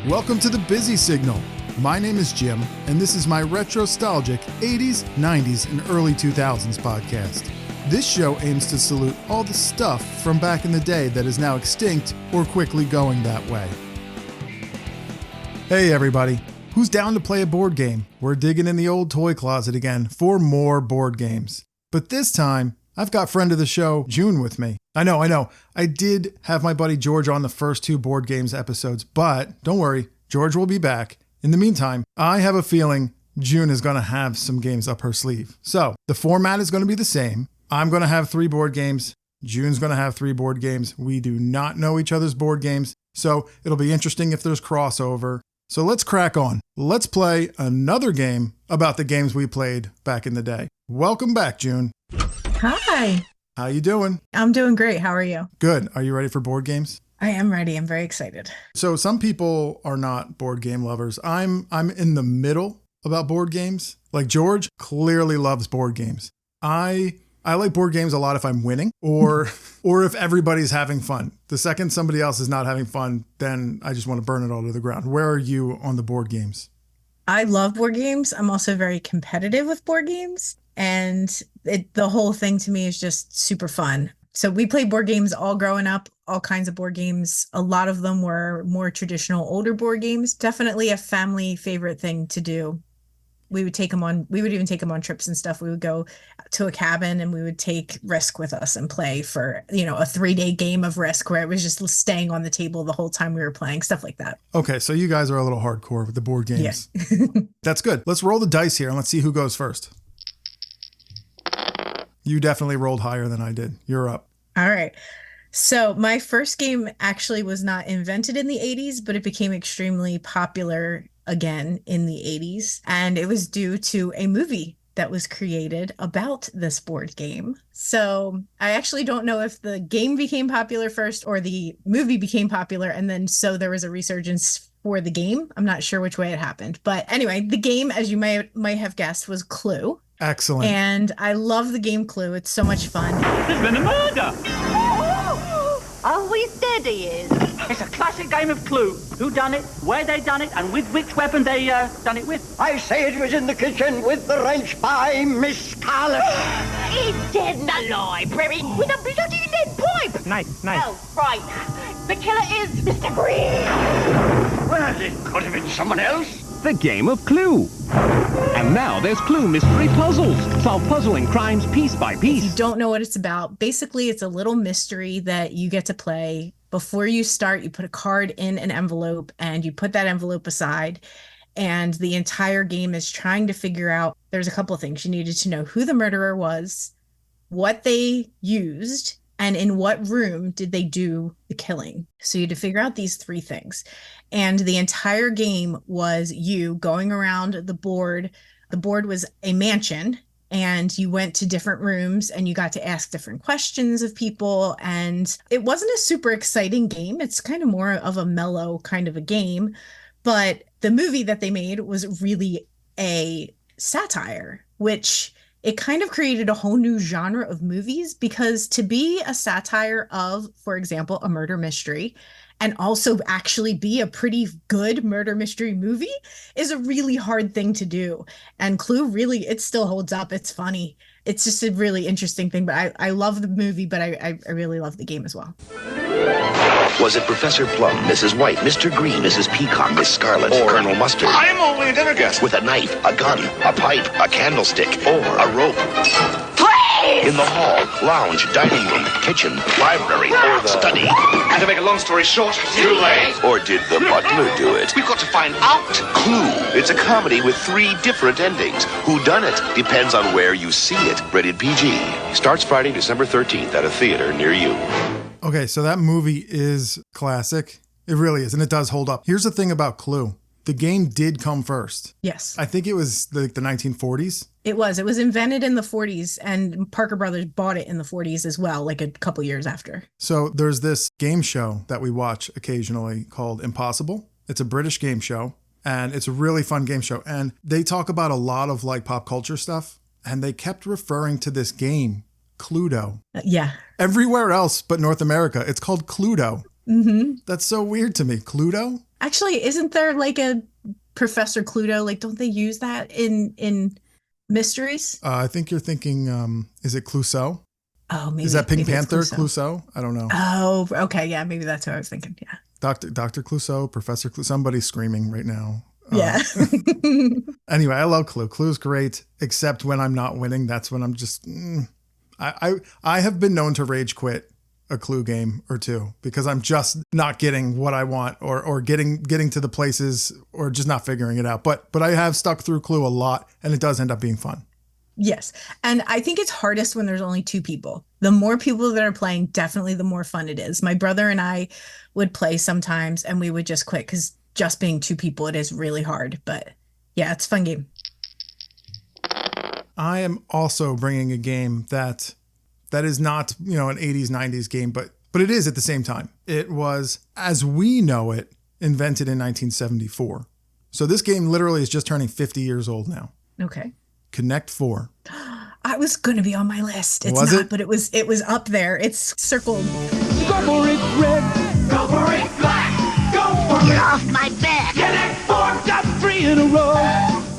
Welcome to the Busy Signal. My name is Jim, and this is my retrostalgic 80s, 90s, and early 2000s podcast. This show aims to salute all the stuff from back in the day that is now extinct or quickly going that way. Hey everybody, who's down to play a board game? We're digging in the old toy closet again for more board games. But this time, I've got friend of the show, June, with me. I know. I did have my buddy George on the first two board games episodes, but don't worry, George will be back. In the meantime, I have a feeling June is going to have some games up her sleeve. So the format is going to be the same. I'm going to have 3 board games. June's going to have 3 board games. We do not know each other's board games, so it'll be interesting if there's crossover. So let's crack on. Let's play another game about the games we played back in the day. Welcome back, June. Hi. How you doing? I'm doing great. How are you? Good. Are you ready for board games? I am ready. I'm very excited. So some people are not board game lovers. I'm in the middle about board games. Like George clearly loves board games. I like board games a lot if I'm winning or if everybody's having fun. The second somebody else is not having fun, then I just want to burn it all to the ground. Where are you on the board games? I love board games. I'm also very competitive with board games. And the whole thing to me is just super fun. So we played board games all growing up, all kinds of board games. A lot of them were more traditional, older board games. Definitely a family favorite thing to do. We would even take them on trips and stuff. We would go to a cabin and we would take Risk with us and play for, a 3-day game of Risk where it was just staying on the table the whole time we were playing, stuff like that. Okay, so you guys are a little hardcore with the board games. Yeah. That's good. Let's roll the dice here and let's see who goes first. You definitely rolled higher than I did. You're up. All right. So my first game actually was not invented in the 80s, but it became extremely popular again in the 80s. And it was due to a movie that was created about this board game. So I actually don't know if the game became popular first or the movie became popular. And then so there was a resurgence for the game. I'm not sure which way it happened. But anyway, the game, as you might have guessed, was Clue. Excellent. And I love the game Clue. It's so much fun. There's been a murder! Oh, he's dead, he is. It's a classic game of Clue. Who done it, where they done it, and with which weapon they done it with. I say it was in the kitchen with the wrench by Miss Scarlet. He's dead in the library with a bloody lead pipe. Nice. Oh, right. The killer is Mr. Green. Well, it could have been someone else. The game of Clue. And now there's Clue Mystery Puzzles. Solve puzzling crimes piece by piece. If you don't know what it's about, basically it's a little mystery that you get to play. Before you start, you put a card in an envelope and you put that envelope aside. And the entire game is trying to figure out, there's a couple of things. You needed to know who the murderer was, what they used, and in what room did they do the killing. So you had to figure out these 3 things. And the entire game was you going around the board. The board was a mansion, and you went to different rooms and you got to ask different questions of people. And it wasn't a super exciting game. It's kind of more of a mellow kind of a game. But the movie that they made was really a satire, which it kind of created a whole new genre of movies, because to be a satire of, for example, a murder mystery and also actually be a pretty good murder mystery movie is a really hard thing to do. And Clue really, it still holds up. It's funny. It's just a really interesting thing. But I love the movie, but I really love the game as well. Was it Professor Plum, Mrs. White, Mr. Green, Mrs. Peacock, Miss Scarlet, or Colonel Mustard? I'm only a dinner guest. With a knife, a gun, a pipe, a candlestick, or a rope. In the hall, lounge, dining room, kitchen, library, or the study. And to make a long story short, too late. Or did the butler do it? We've got to find out. Clue. It's a comedy with 3 different endings. Who done it? Depends on where you see it. Rated PG. Starts Friday, December 13th at a theater near you. Okay, so that movie is classic. It really is, and it does hold up. Here's the thing about Clue. The game did come first. Yes. I think it was the 1940s. It was invented in the 40s, and Parker Brothers bought it in the 40s as well, like a couple years after. So there's this game show that we watch occasionally called Impossible. It's a British game show, and it's a really fun game show. And they talk about a lot of like pop culture stuff, and they kept referring to this game, Cluedo. Yeah. Everywhere else but North America, it's called Cluedo. Mm-hmm. That's so weird to me. Cluedo? Actually, isn't there like a Professor Cluedo? Like, don't they use that in mysteries? I think you're thinking, is it Clouseau? Oh, Is that Pink maybe it's Panther Clouseau. Clouseau? I don't know. Oh, okay. Yeah, maybe that's what I was thinking. Yeah. Dr. Clouseau, Professor Clouseau. Somebody's screaming right now. Yeah. Anyway, I love Clue. Clue's great, except when I'm not winning. That's when I'm just. I have been known to rage quit a Clue game or two because I'm just not getting what I want or getting to the places or just not figuring it out. But I have stuck through Clue a lot, and it does end up being fun. Yes. And I think it's hardest when there's only two people. The more people that are playing, definitely the more fun it is. My brother and I would play sometimes and we would just quit because just being two people, it is really hard. But yeah, it's a fun game. I am also bringing a game that is not, an 80s, 90s game, but it is at the same time. It was, as we know it, invented in 1974. So this game literally is just turning 50 years old now. Okay. Connect 4. I was going to be on my list. It's Was not, it? but it was up there. It's circled. Go for it, red. Go for it, black. Go for Get it. off my back! Connect 4. Got 3 in a row.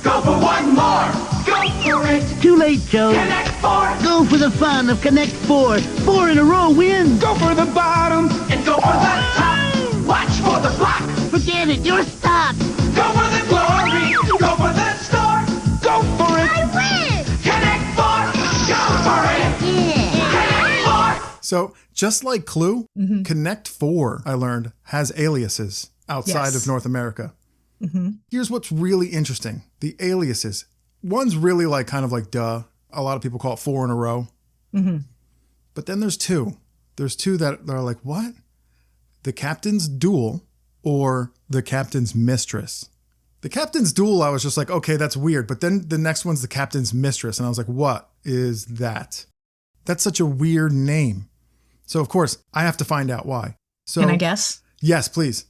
Go for one more. Go for it. Too late, Joe. Connect 4. Go for the fun of Connect 4. 4 in a row wins. Go for the bottom. And go for the top. Watch for the block. Forget it, you're stuck. Go for the glory. Go for the star. Go for it. I win! Connect 4. Go for it. Yeah! Connect 4. So just like Clue, Connect 4, I learned, has aliases outside Yes. of North America. Here's what's really interesting. The aliases. One's really kind of like duh. A lot of people call it 4 in a row. But then there's two. There's two that are like, what? The Captain's Duel or the Captain's Mistress. The Captain's Duel, I was just like, okay, that's weird. But then the next one's the Captain's Mistress. And I was like, what is that? That's such a weird name. So, of course, I have to find out why. So, Can I guess? Yes, please.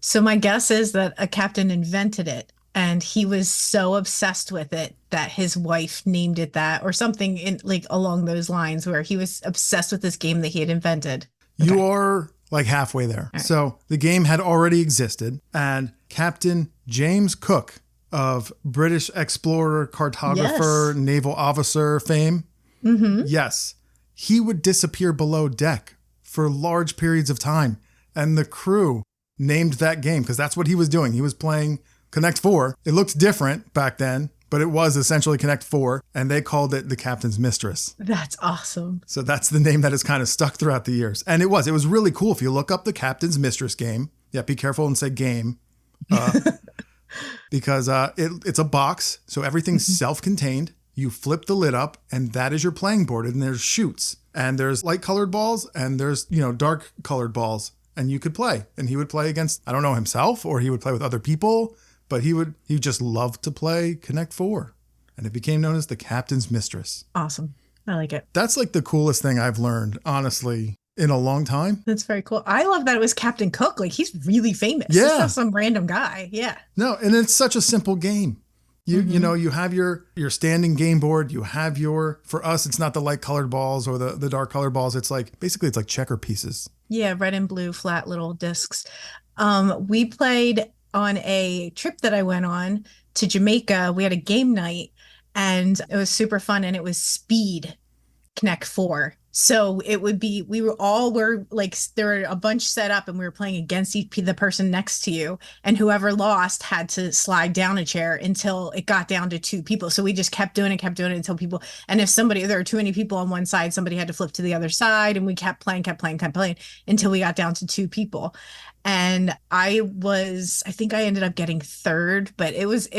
So my guess is that a captain invented it and he was so obsessed with it that his wife named it that or something in like along those lines where he was obsessed with this game that he had invented. You are like halfway there. right. So the game had already existed, and Captain James Cook of British explorer, cartographer, Yes. naval officer fame, yes, he would disappear below deck for large periods of time. And the crew named that game because that's what he was doing. He was playing Connect 4. It looked different back then, but it was essentially Connect 4, and they called it the Captain's Mistress. That's awesome. So that's the name that has kind of stuck throughout the years. And it was really cool. If you look up the Captain's Mistress game, yeah, be careful and say game, because it's a box. So everything's self-contained. You flip the lid up and that is your playing board. And there's chutes and there's light colored balls and there's, dark colored balls, and you could play. And he would play against, I don't know, himself, or he would play with other people, but he just loved to play Connect 4. And it became known as the Captain's Mistress. Awesome. I like it. That's like the coolest thing I've learned, honestly, in a long time. That's very cool. I love that it was Captain Cook. Like he's really famous. Yeah. It's not some random guy. Yeah. No, and it's such a simple game. You have your standing game board. You have for us, it's not the light colored balls or the dark colored balls. It's like checker pieces. Yeah. Red and blue flat little discs. We played on a trip that I went on to Jamaica. We had a game night and it was super fun, and it was Speed Connect 4. So it would be, there were a bunch set up and we were playing against the person next to you, and whoever lost had to slide down a chair until it got down to 2 people. So we just kept doing it until people, and if there were too many people on one side, somebody had to flip to the other side, and we kept playing until we got down to 2 people. And I think I ended up getting 3rd, but it was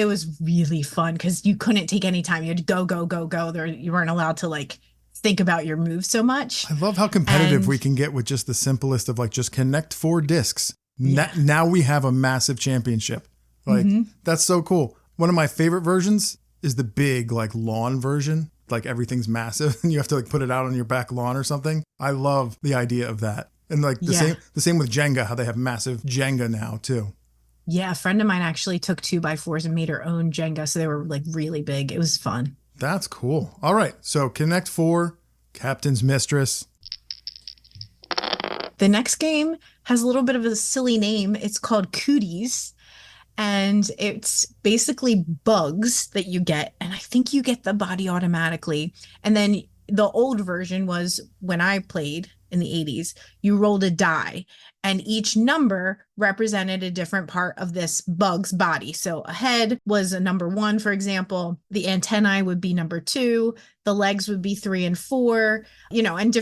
really fun because you couldn't take any time. You had to go. You weren't allowed to think about your moves so much. I love how competitive we can get with just the simplest of just connect 4 discs. Yeah. Now we have a massive championship. That's so cool. One of my favorite versions is the big lawn version. Everything's massive and you have to put it out on your back lawn or something. I love the idea of that. And the same with Jenga, how they have massive Jenga now too. Yeah, a friend of mine actually took 2x4s and made her own Jenga, so they were really big. It was fun. That's cool. All right, so Connect 4, Captain's Mistress. The next game has a little bit of a silly name. It's called Cooties. And it's basically bugs that you get. And I think you get the body automatically. And then the old version was when I played in the 80s, you rolled a die and each number represented a different part of this bug's body. So a head was a number 1, for example. The antennae would be number 2. The legs would be 3 and 4, and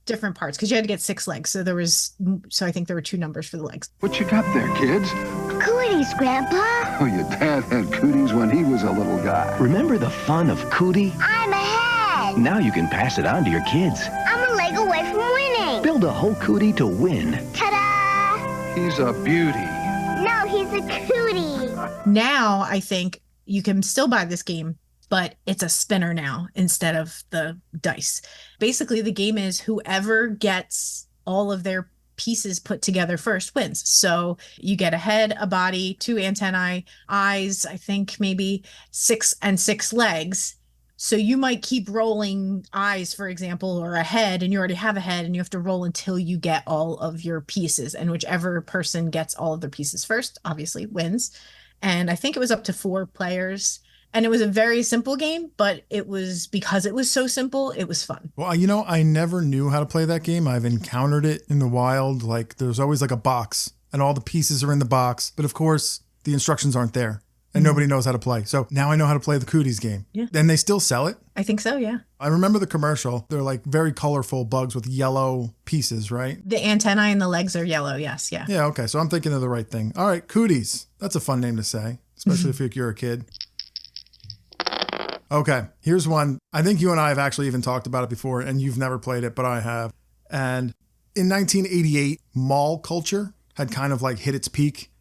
different parts because you had to get 6 legs. So I think there were 2 numbers for the legs. What you got there, kids? Cooties, Grandpa. Oh, your dad had cooties when he was a little guy. Remember the fun of cootie? I'm ahead. Now you can pass it on to your kids. I'm a leg away from winning. Build a whole cootie to win. Ta-da! He's a beauty. No, he's a cootie. Now I think you can still buy this game, but it's a spinner now instead of the dice. Basically, the game is whoever gets all of their pieces put together first wins. So you get a head, a body, 2 antennae, eyes, I think maybe 6 and 6 legs. So you might keep rolling eyes, for example, or a head, and you already have a head, and you have to roll until you get all of your pieces. And whichever person gets all of their pieces first, obviously wins. And I think it was up to 4 players. And it was a very simple game, but because it was so simple, it was fun. Well, I never knew how to play that game. I've encountered it in the wild. Like there's always like a box and all the pieces are in the box. But of course, the instructions aren't there and nobody knows how to play. So now I know how to play the Cooties game. Yeah. And they still sell it? I think so, yeah. I remember the commercial. They're like very colorful bugs with yellow pieces, right? The antennae and the legs are yellow, yes, yeah. Yeah, okay. So I'm thinking of the right thing. All right, Cooties. That's a fun name to say, especially if you're a kid. Okay, here's one. I think you and I have actually even talked about it before, and you've never played it, but I have. And in 1988, mall culture had kind of like hit its peak.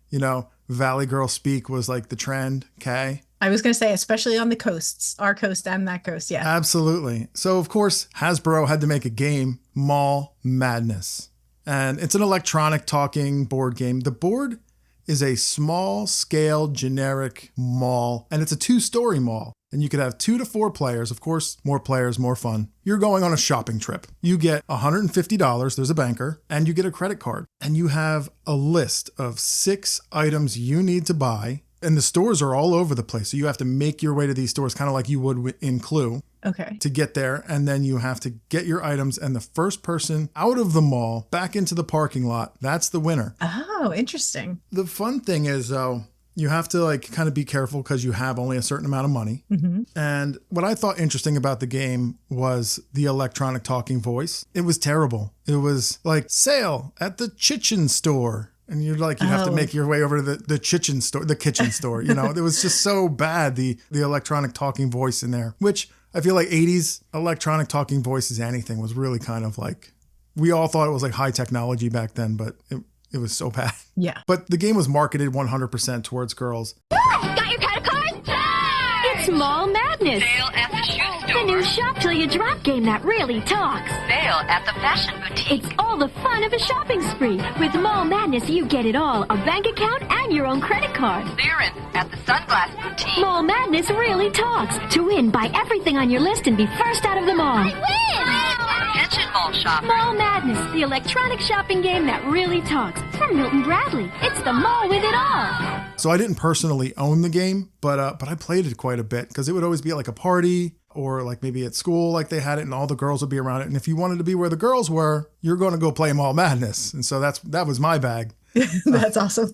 Valley Girl speak was like the trend, okay? I was going to say, especially on the coasts, our coast and that coast, yeah. Absolutely. So, of course, Hasbro had to make a game, Mall Madness. And it's an electronic talking board game. The board is a small-scale generic mall, and it's a 2-story mall. And you could have 2 to 4 players. Of course, more players, more fun. You're going on a shopping trip. You get $150, there's a banker, and you get a credit card. And you have a list of 6 items you need to buy. And the stores are all over the place. So you have to make your way to these stores, kind of like you would in Clue. Okay. To get there. And then you have to get your items. And the first person out of the mall back into the parking lot, that's the winner. Oh, interesting. The fun thing is, though, you have to like kind of be careful because you have only a certain amount of money. Mm-hmm. And what I thought interesting about the game was the electronic talking voice. It was terrible. It was like sale at the kitchen store. And you're like, you have to make your way over to the kitchen store, It was just so bad, the electronic talking voice in there, which I feel like 80s electronic talking voices, anything was really kind of like, we all thought it was like high technology back then, but it was so bad. Yeah. But the game was marketed 100% towards girls. Got your credit card? It's Mall Madness. Sale at the shoe store. The new shop till you drop game that really talks. Sale at the fashion boutique. It's all the fun of a shopping spree. With Mall Madness, you get it all. A bank account and your own credit card. Clearance at the sunglass boutique. Mall Madness really talks. To win, buy everything on your list and be first out of the mall. I win! Attention, mall shoppers. Mall Madness, the electronic shopping game that really talks. From Milton Bradley. It's the mall with it all. So I didn't personally own the game, but I played it quite a bit because it would always be at like a party or like maybe at school, like they had it and all the girls would be around it. And if you wanted to be where the girls were, you're going to go play Mall Madness. And so that was my bag. That's awesome.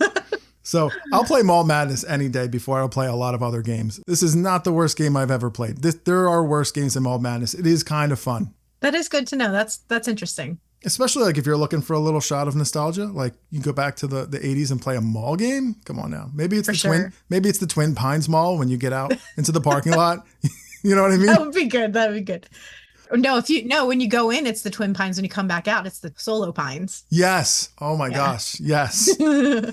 So I'll play Mall Madness any day before I'll play a lot of other games. This is not the worst game I've ever played. There are worse games than Mall Madness. It is kind of fun. That is good to know. That's interesting. Especially like if you're looking for a little shot of nostalgia, like you go back to the 80s and play a mall game. Come on now. Maybe it's the Twin Pines Mall when you get out into the parking lot. You know what I mean? That would be good. That would be good. No, when you go in, it's the Twin Pines. When you come back out, it's the Solo Pines. Yes. Oh my gosh. Yes.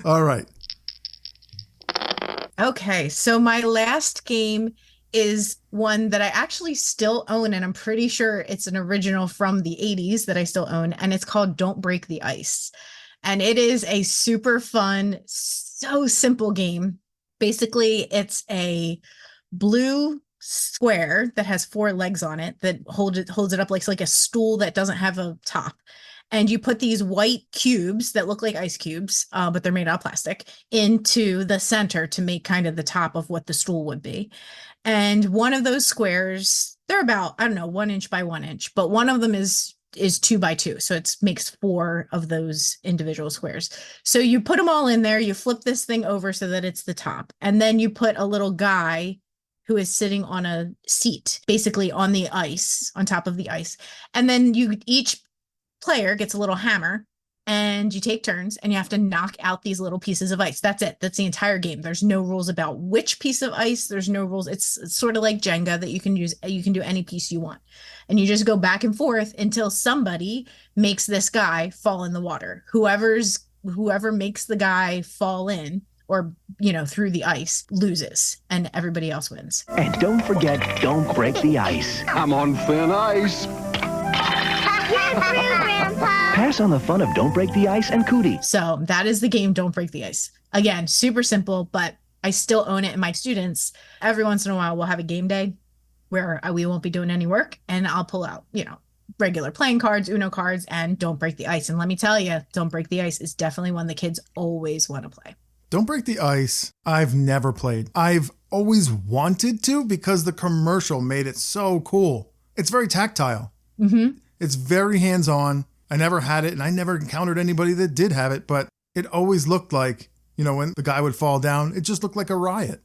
All right. Okay. So my last game is one that I actually still own, and I'm pretty sure it's an original from the 80s that I still own, and it's called Don't Break the Ice. And it is a super fun, so simple game. Basically, it's a blue square that has 4 legs on it that holds it up like a stool that doesn't have a top. And you put these white cubes that look like ice cubes, but they're made out of plastic, into the center to make kind of the top of what the stool would be. And one of those squares, they're about, I don't know, 1 inch by 1 inch, but one of them is 2 by 2. So it makes 4 of those individual squares. So you put them all in there, you flip this thing over so that it's the top. And then you put a little guy who is sitting on a seat, basically on the ice, on top of the ice. And then each player gets a little hammer and you take turns and you have to knock out these little pieces of ice. That's it. That's the entire game. There's no rules about which piece of ice. There's no rules. It's sort of like Jenga that you can use. You can do any piece you want. And you just go back and forth until somebody makes this guy fall in the water. Whoever makes the guy fall in or, through the ice loses and everybody else wins. And don't forget, don't break the ice. I'm on thin ice. Pass on the fun of Don't Break the Ice and Cootie. So that is the game, Don't Break the Ice. Again, super simple, but I still own it. And my students, every once in a while, will have a game day where we won't be doing any work. And I'll pull out, regular playing cards, Uno cards, and Don't Break the Ice. And let me tell you, Don't Break the Ice is definitely one the kids always want to play. Don't Break the Ice, I've never played. I've always wanted to because the commercial made it so cool. It's very tactile. Mm-hmm. It's very hands-on. I never had it, and I never encountered anybody that did have it, but it always looked like, when the guy would fall down, it just looked like a riot.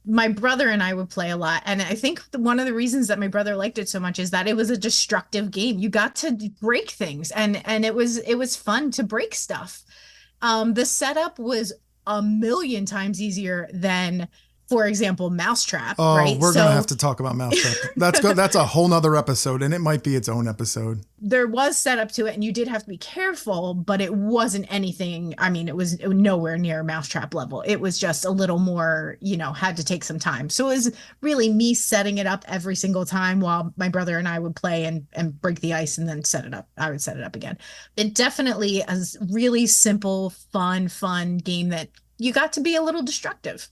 My brother and I would play a lot. And I think one of the reasons that my brother liked it so much is that it was a destructive game. You got to break things, and it was fun to break stuff. The setup was a million times easier than, for example, Mousetrap. Oh, right? We're going to have to talk about Mousetrap. That's a whole nother episode, and it might be its own episode. There was setup to it, and you did have to be careful, but it wasn't anything. I mean, it was nowhere near Mousetrap level. It was just a little more, had to take some time. So it was really me setting it up every single time while my brother and I would play and break the ice and then set it up. I would set it up again. It definitely is really simple, fun game that you got to be a little destructive.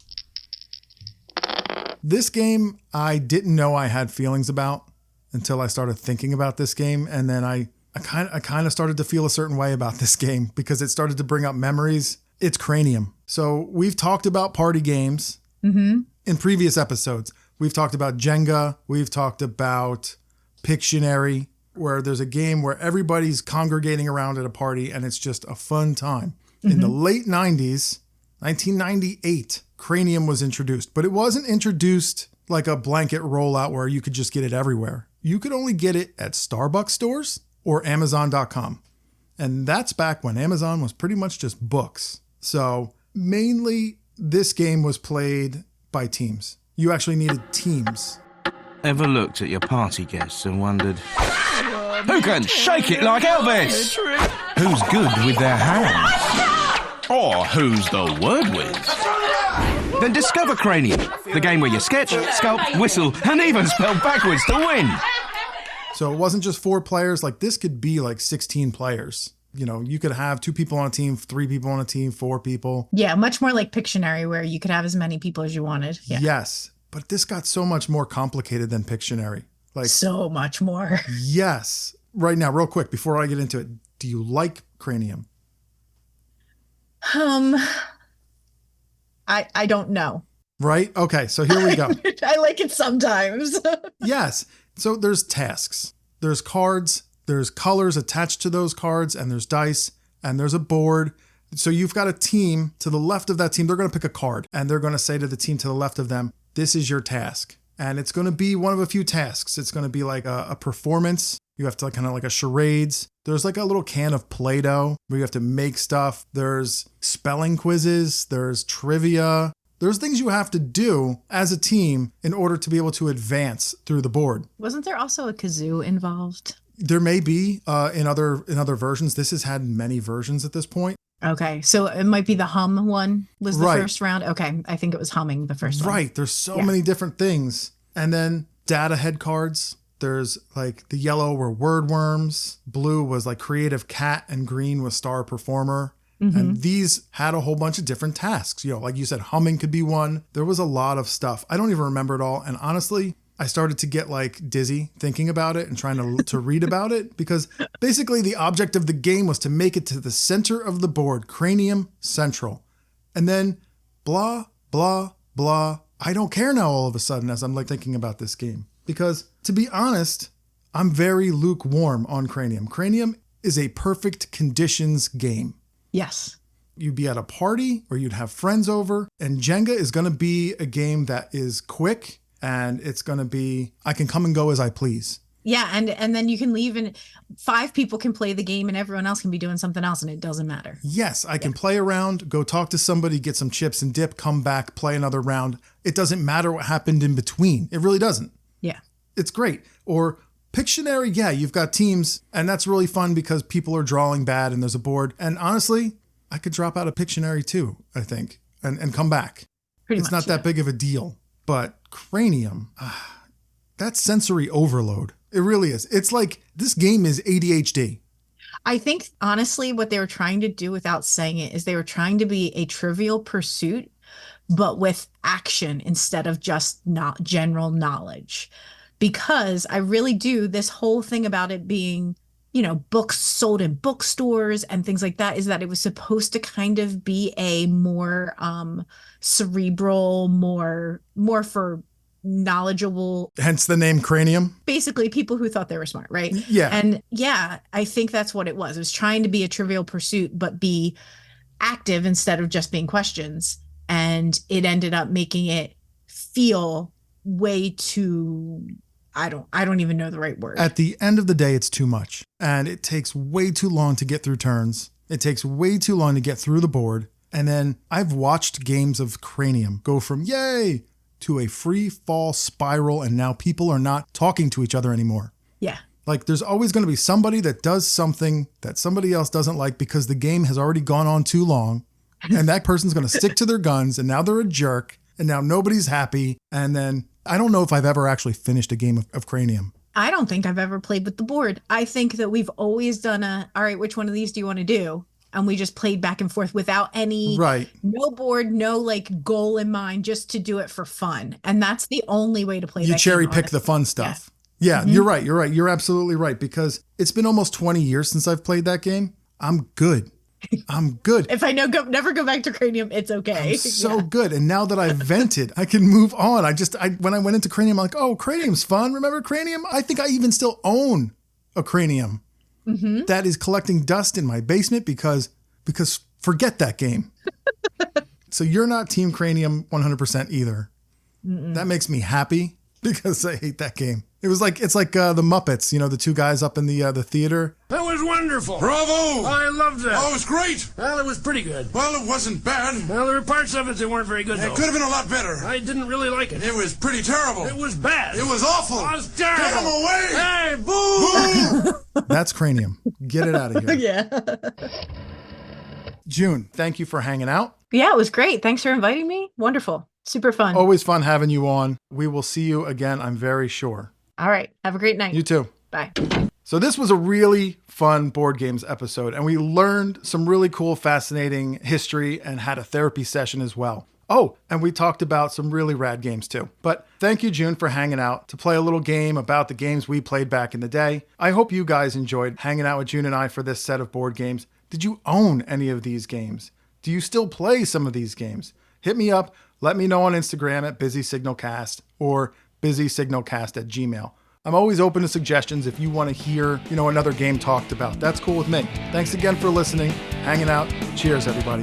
This game, I didn't know I had feelings about until I started thinking about this game. And then I kind of started to feel a certain way about this game because it started to bring up memories. It's Cranium. So we've talked about party games in previous episodes. We've talked about Jenga. We've talked about Pictionary, where there's a game where everybody's congregating around at a party and it's just a fun time. In the late 90s, 1998, Cranium was introduced, but it wasn't introduced like a blanket rollout where you could just get it everywhere. You could only get it at Starbucks stores or Amazon.com. And that's back when Amazon was pretty much just books. So mainly this game was played by teams. You actually needed teams. Ever looked at your party guests and wondered, who can shake it like Elvis? Who's good with their hands? Or who's the word whiz? Then discover Cranium, the game where you sketch, sculpt, whistle, and even spell backwards to win. So it wasn't just 4 players. Like this could be like 16 players. You could have 2 people on a team, 3 people on a team, 4 people. Yeah, much more like Pictionary where you could have as many people as you wanted. Yeah. Yes, but this got so much more complicated than Pictionary. Like so much more. Yes. Right now, real quick, before I get into it, do you like Cranium? I don't know. Right? Okay, so here we go. I like it sometimes. Yes. So there's tasks. There's cards. There's colors attached to those cards, and there's dice, and there's a board. So you've got a team. To the left of that team, they're going to pick a card, and they're going to say to the team to the left of them, this is your task. And it's going to be one of a few tasks. It's going to be like a performance. You have to kind of like a charades. There's like a little can of Play-Doh where you have to make stuff. There's spelling quizzes. There's trivia. There's things you have to do as a team in order to be able to advance through the board. Wasn't there also a kazoo involved? There may be in other versions. This has had many versions at this point. Okay, so it might be the hum one was the Right. first round. Okay, I think it was humming the first one. Right. There's so many different things. And then data head cards. There's like the yellow were word worms, blue was like creative cat, and green was star performer. And these had a whole bunch of different tasks. Like you said, humming could be one. There was a lot of stuff. I don't even remember it all. And honestly, I started to get like dizzy thinking about it and trying to read about it, because basically the object of the game was to make it to the center of the board, Cranium Central. And then blah, blah, blah. I don't care now all of a sudden as I'm like thinking about this game, because to be honest, I'm very lukewarm on Cranium. Cranium is a perfect conditions game. Yes. You'd be at a party or you'd have friends over, and Jenga is going to be a game that is quick, and it's going to be, I can come and go as I please. Yeah, and then you can leave and 5 people can play the game and everyone else can be doing something else and it doesn't matter. Yes, I can play around, go talk to somebody, get some chips and dip, come back, play another round. It doesn't matter what happened in between. It really doesn't. Yeah. It's great. Or Pictionary, yeah, you've got teams, and that's really fun because people are drawing bad and there's a board. And honestly, I could drop out of Pictionary too, I think, and come back. It's not that big of a deal. But Cranium, that's sensory overload. It really is. It's like this game is ADHD. I think, honestly, what they were trying to do without saying it is they were trying to be a Trivial Pursuit, but with action instead of just not general knowledge. Because I really do, this whole thing about it being, you know, books sold in bookstores and things like that, is that it was supposed to kind of be a more cerebral, more for knowledgeable, hence the name Cranium, basically people who thought they were smart, right? Yeah. And yeah, I think that's what it was. It was trying to be a Trivial Pursuit but be active instead of just being questions, and it ended up making it feel way too, I don't even know the right word. At the end of the day, it's too much, and it takes way too long to get through turns. It takes way too long to get through the board. And then I've watched games of Cranium go from yay to a free fall spiral, and now people are not talking to each other anymore. Yeah. Like there's always going to be somebody that does something that somebody else doesn't like because the game has already gone on too long, and that person's going to stick to their guns, and now they're a jerk, and now nobody's happy. And then I don't know if I've ever actually finished a game of Cranium. I don't think I've ever played with the board. I think that we've always done all right, which one of these do you want to do? And we just played back and forth without any, no board, no like goal in mind, just to do it for fun. And that's the only way to play. You cherry pick the fun stuff. Yeah, mm-hmm. You're right. You're absolutely right, because it's been almost 20 years since I've played that game. I'm good. If I never go back to Cranium, it's okay. I'm so good. And now that I've vented, I can move on. When I went into Cranium, I'm like, oh, Cranium's fun. Remember Cranium? I think I even still own a Cranium. Mm-hmm. That is collecting dust in my basement because forget that game. So you're not Team Cranium 100% either. Mm-mm. That makes me happy because I hate that game. It's like the Muppets, you know, the 2 guys up in the theater. That was wonderful. Bravo! I loved that. Oh, it was great. Well, it was pretty good. Well, it wasn't bad. Well, there were parts of it that weren't very good, though. It could have been a lot better. I didn't really like it. It was pretty terrible. It was bad. It was awful. It was terrible. Get him away! Hey, boo! That's Cranium. Get it out of here. Yeah. June, thank you for hanging out. Yeah, it was great. Thanks for inviting me. Wonderful. Super fun. Always fun having you on. We will see you again, I'm very sure. All right. Have a great night. You too. Bye. So this was a really fun board games episode, and we learned some really cool, fascinating history and had a therapy session as well. Oh, and we talked about some really rad games too. But thank you, June, for hanging out to play a little game about the games we played back in the day. I hope you guys enjoyed hanging out with June and I for this set of board games. Did you own any of these games? Do you still play some of these games? Hit me up. Let me know on Instagram at BusySignalCast or BusySignalCast@gmail.com. I'm always open to suggestions if you want to hear, another game talked about. That's cool with me. Thanks again for listening, hanging out. Cheers, everybody.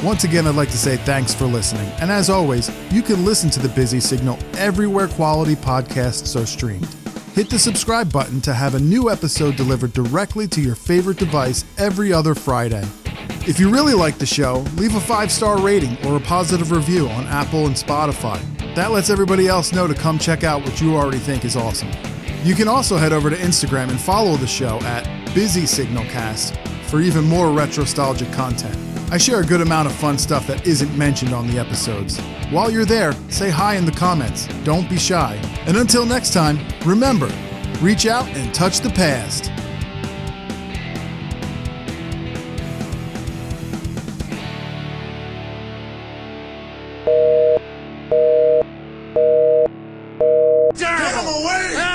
Once again, I'd like to say thanks for listening. And as always, you can listen to The Busy Signal everywhere quality podcasts are streamed. Hit the subscribe button to have a new episode delivered directly to your favorite device every other Friday. If you really like the show, leave a 5-star rating or a positive review on Apple and Spotify. That lets everybody else know to come check out what you already think is awesome. You can also head over to Instagram and follow the show at BusySignalCast for even more retrostalgic content. I share a good amount of fun stuff that isn't mentioned on the episodes. While you're there, say hi in the comments. Don't be shy. And until next time, remember, reach out and touch the past. him away!